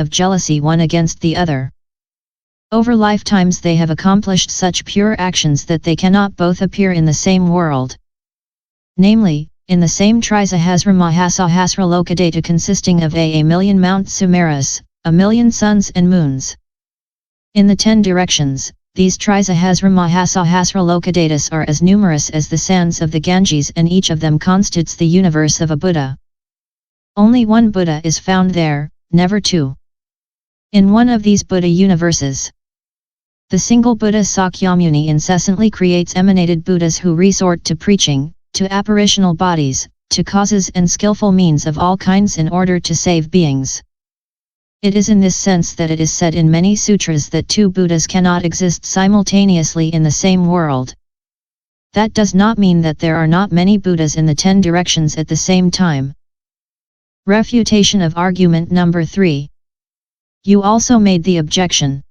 of jealousy one against the other. Over lifetimes they have accomplished such pure actions that they cannot both appear in the same world. Namely, in the same Trisahasra Mahasahasra Lokadata consisting of a million Mount Sumeras, a million suns and moons. In the 10 directions, these Trisahasra Mahasahasra Lokadatas are as numerous as the sands of the Ganges, and each of them constitutes the universe of a Buddha. Only one Buddha is found there, never two. In one of these Buddha universes, the single Buddha Sakyamuni incessantly creates emanated Buddhas who resort to preaching, to apparitional bodies, to causes and skillful means of all kinds in order to save beings. It is in this sense that it is said in many sutras that two Buddhas cannot exist simultaneously in the same world. That does not mean that there are not many Buddhas in the 10 directions at the same time. Refutation of argument number 3. You also made the objection.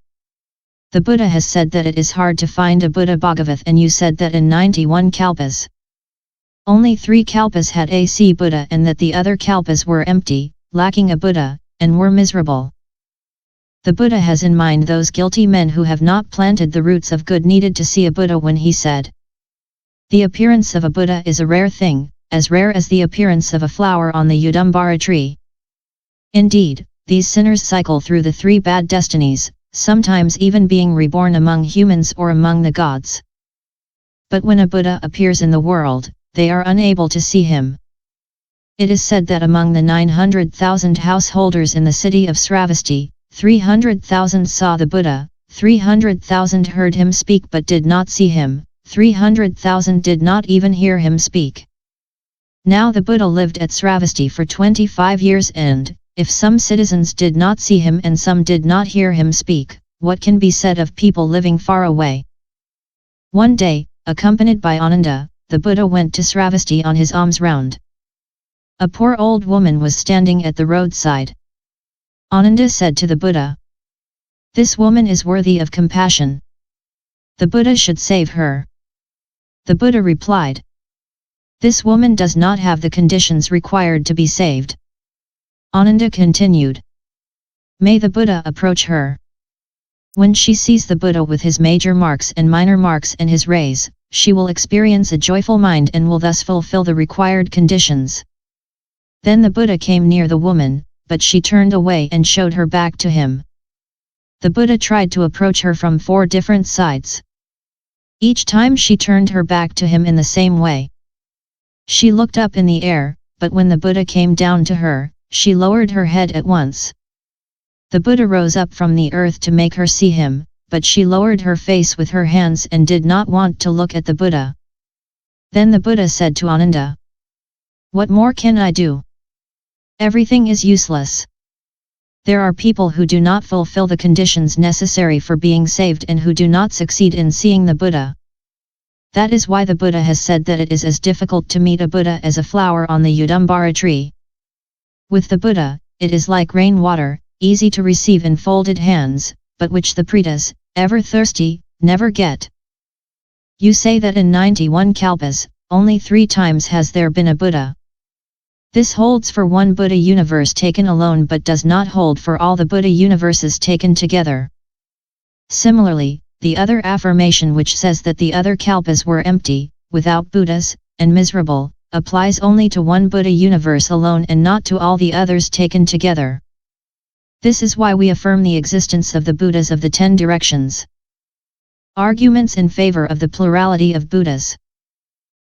The Buddha has said that it is hard to find a Buddha Bhagavat, and you said that in 91 kalpas, only 3 kalpas had a Buddha, and that the other kalpas were empty, lacking a Buddha, and were miserable. The Buddha has in mind those guilty men who have not planted the roots of good needed to see a Buddha when he said, "The appearance of a Buddha is a rare thing, as rare as the appearance of a flower on the Udumbara tree." Indeed, these sinners cycle through the 3 bad destinies, sometimes even being reborn among humans or among the gods. But when a Buddha appears in the world, they are unable to see him. It is said that among the 900,000 householders in the city of Sravasti, 300,000 saw the Buddha, 300,000 heard him speak but did not see him, 300,000 did not even hear him speak. Now the Buddha lived at Sravasti for 25 years, and, if some citizens did not see him and some did not hear him speak, what can be said of people living far away? One day, accompanied by Ananda, the Buddha went to Sravasti on his alms round. A poor old woman was standing at the roadside. Ananda said to the Buddha, "This woman is worthy of compassion. The Buddha should save her." The Buddha replied, "This woman does not have the conditions required to be saved." Ananda continued, "May the Buddha approach her. When she sees the Buddha with his major marks and minor marks and his rays, she will experience a joyful mind and will thus fulfill the required conditions." Then the Buddha came near the woman, but she turned away and showed her back to him. The Buddha tried to approach her from 4 different sides. Each time she turned her back to him in the same way. She looked up in the air, but when the Buddha came down to her, she lowered her head at once. The Buddha rose up from the earth to make her see him, but she lowered her face with her hands and did not want to look at the Buddha. Then the Buddha said to Ananda, "What more can I do? Everything is useless. There are people who do not fulfill the conditions necessary for being saved and who do not succeed in seeing the Buddha. That is why the Buddha has said that it is as difficult to meet a Buddha as a flower on the Udumbara tree. With the Buddha, it is like rainwater, easy to receive in folded hands, but which the pretas, ever thirsty, never get. You say that in 91 kalpas, only 3 times has there been a Buddha. This holds for one Buddha universe taken alone but does not hold for all the Buddha universes taken together. Similarly, the other affirmation which says that the other kalpas were empty, without Buddhas, and miserable, applies only to one Buddha universe alone and not to all the others taken together. This is why we affirm the existence of the Buddhas of the 10 directions. Arguments in favor of the plurality of Buddhas.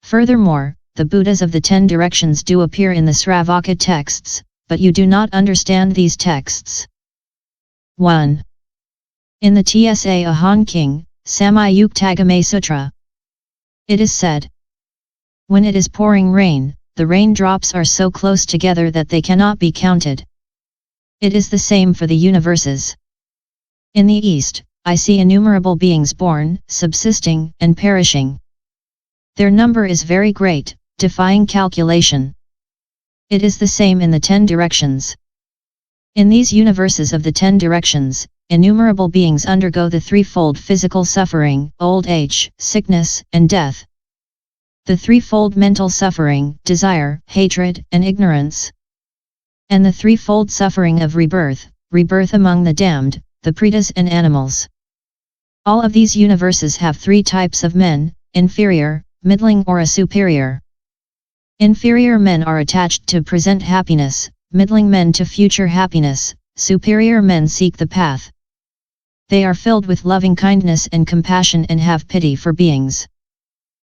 Furthermore, the Buddhas of the 10 directions do appear in the Sravaka texts, but you do not understand these texts. 1. In the Tsa Ahan King, Samayuktagame Sutra, it is said, "When it is pouring rain, the raindrops are so close together that they cannot be counted." It is the same for the universes. In the East, I see innumerable beings born, subsisting, and perishing. Their number is very great, defying calculation. It is the same in the 10 directions. In these universes of the 10 directions, innumerable beings undergo the threefold physical suffering, old age, sickness, and death. The threefold mental suffering, desire, hatred, and ignorance. And the threefold suffering of rebirth, rebirth among the damned, the pretas and animals. All of these universes have three types of men: inferior, middling or a superior. Inferior men are attached to present happiness, middling men to future happiness, superior men seek the path. They are filled with loving kindness and compassion and have pity for beings.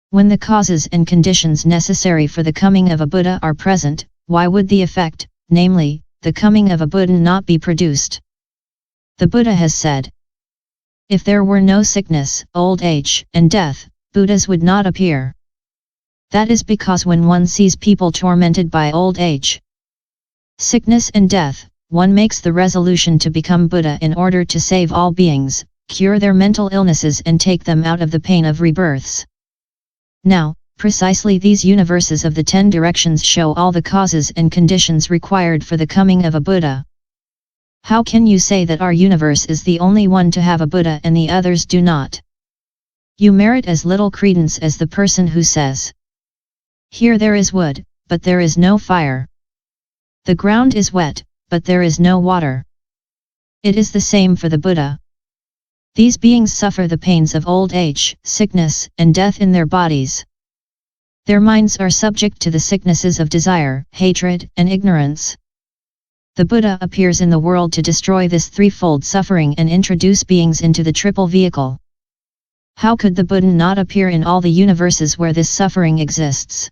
When the causes and conditions necessary for the coming of a Buddha are present, why would the effect, namely, the coming of a Buddha, not be produced? The Buddha has said, if there were no sickness, old age, and death, Buddhas would not appear. That is because when one sees people tormented by old age, sickness and death, one makes the resolution to become Buddha in order to save all beings, cure their mental illnesses and take them out of the pain of rebirths. Now, precisely these universes of the 10 directions show all the causes and conditions required for the coming of a Buddha. How can you say that our universe is the only one to have a Buddha and the others do not? You merit as little credence as the person who says, here there is wood, but there is no fire. The ground is wet, but there is no water. It is the same for the Buddha. These beings suffer the pains of old age, sickness, and death in their bodies. Their minds are subject to the sicknesses of desire, hatred, and ignorance. The Buddha appears in the world to destroy this threefold suffering and introduce beings into the triple vehicle. How could the Buddha not appear in all the universes where this suffering exists?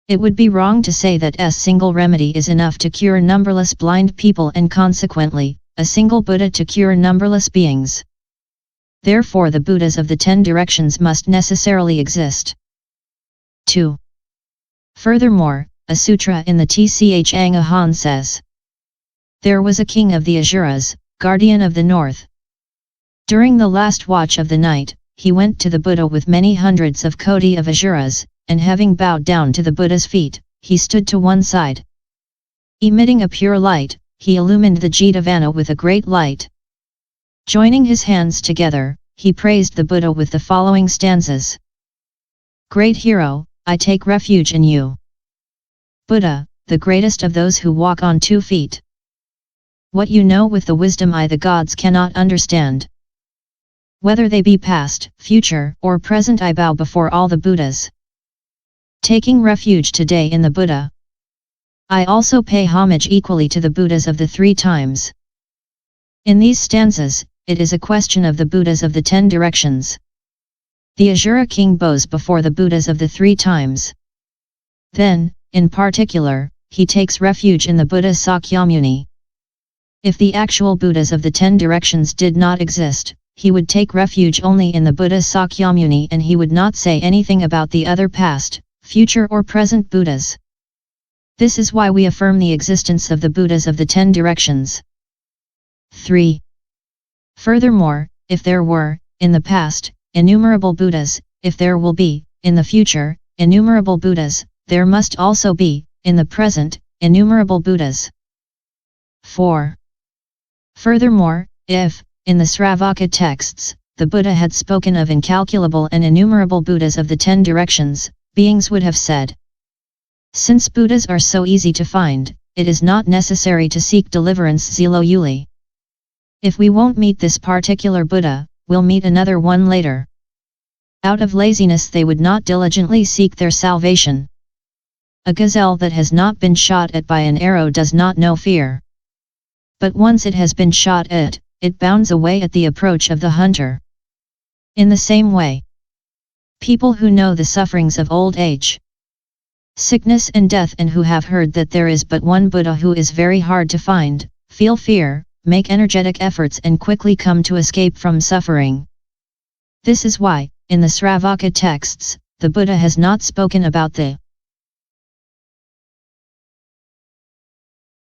It would be wrong to say that a single remedy is enough to cure numberless blind people and consequently, a single Buddha to cure numberless beings. Therefore the Buddhas of the 10 directions must necessarily exist. 2. Furthermore, a sutra in the tch'ang says, there was a king of the asuras, guardian of the north. During the last watch of the night, he went to the Buddha with many hundreds of koti of asuras, and having bowed down to the Buddha's feet, he stood to one side. Emitting a pure light, he illumined the jetavana with a great light. Joining his hands together, he praised the Buddha with the following stanzas. Great hero, I take refuge in you. Buddha, the greatest of those who walk on 2 feet. What you know with the wisdom the gods cannot understand. Whether they be past, future, or present, I bow before all the Buddhas. Taking refuge today in the Buddha, I also pay homage equally to the Buddhas of the 3 times. In these stanzas, it is a question of the Buddhas of the 10 directions. The Asura king bows before the Buddhas of the 3 times. Then, in particular, he takes refuge in the Buddha Sakyamuni. If the actual Buddhas of the 10 directions did not exist, he would take refuge only in the Buddha Sakyamuni and he would not say anything about the other past, future or present Buddhas. This is why we affirm the existence of the Buddhas of the 10 directions. 3. Furthermore, if there were, in the past, innumerable Buddhas, if there will be, in the future, innumerable Buddhas, there must also be, in the present, innumerable Buddhas. 4. Furthermore, if, in the Sravaka texts, the Buddha had spoken of incalculable and innumerable Buddhas of the 10 directions, beings would have said, since Buddhas are so easy to find, it is not necessary to seek deliverance zilo yuli. If we won't meet this particular Buddha, we'll meet another one later. Out of laziness they would not diligently seek their salvation. A gazelle that has not been shot at by an arrow does not know fear. But once it has been shot at, it bounds away at the approach of the hunter. In the same way, people who know the sufferings of old age, sickness and death and who have heard that there is but one Buddha who is very hard to find, feel fear, make energetic efforts and quickly come to escape from suffering. This is why, in the Sravaka texts, the Buddha has not spoken about the